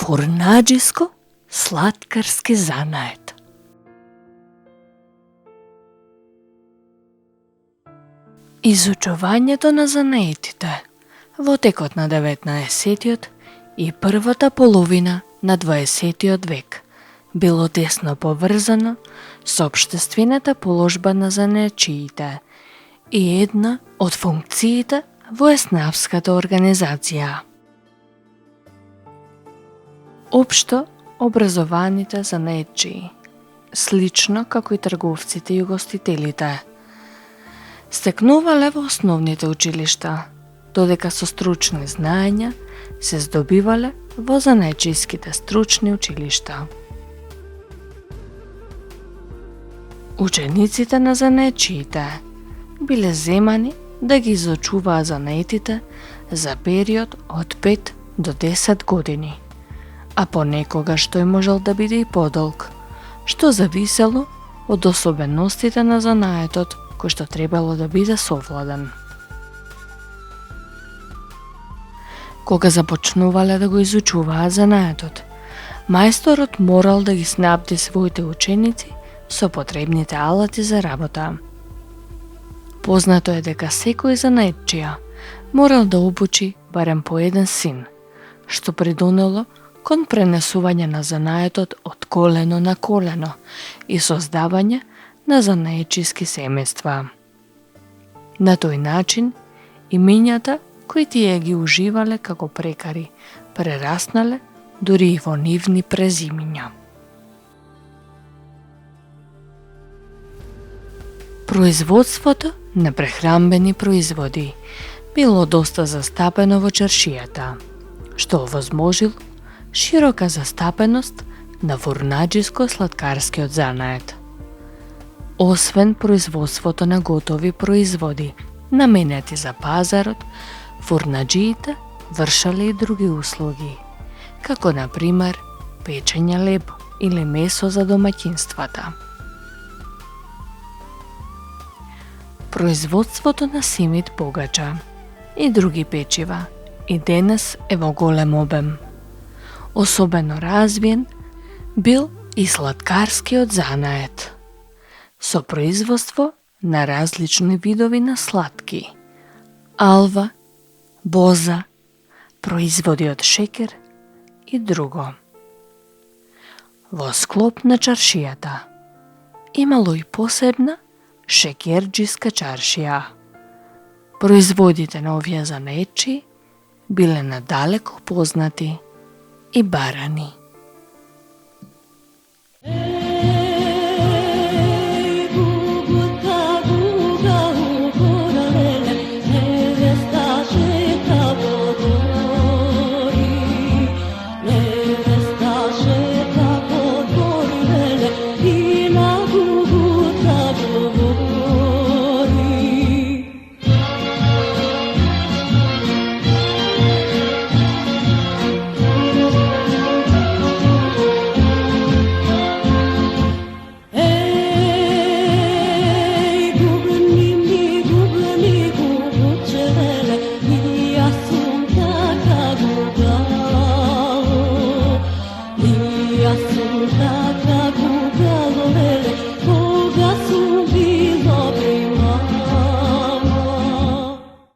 Фурнаџиско-слаткарски занает. Изучувањето на занаетите во текот на 19-тиот и првата половина на 20-тиот век било тесно поврзано со општествената положба на занаетчиите и една од функциите во еснавската организација. Општо образованите занаетчии, слично како и трговците и угостителите, стекнувале во основните училишта, додека со стручни знаења се здобивале во занаетчиските стручни училишта. Учениците на занаетчиите биле земани да ги изучуваат занаетите за период од 5 до 10 години, а понекогаш тој можел да биде и подолг, што зависело од особеностите на занаетот кој што требало да биде совладан. Кога започнувале да го изучуваат занаетот, мајсторот морал да ги снабди своите ученици со потребните алати за работа. Познато е дека секој занаетчија морал да обучи барем по еден син, што придонело кон пренесување на занаетот од колено на колено и создавање на занаетчиски семејства. На тој начин, имињата кои тие ги уживале како прекари прераснале дури и во нивни презимиња. Производството на прехранбени производи било доста застапено во чаршијата, што овозможил широка застапеност на фурнаџиско-слаткарскиот занает. Освен производството на готови производи наменети за пазарот, фурнаџиите вршале и други услуги, како на пример печење леб или месо за домаќинствата. Производството на семит погача и други печива и денес е во голем обем. Особено развиен бил и слаткарскиот занает, со производство на различни видови на сладки, алва, боза, производи од шеќер и друго. Во склоп на чаршијата имало и посебна шеќерџиска чаршија. Производите на овие занаетчии биле надалеку познати и барани.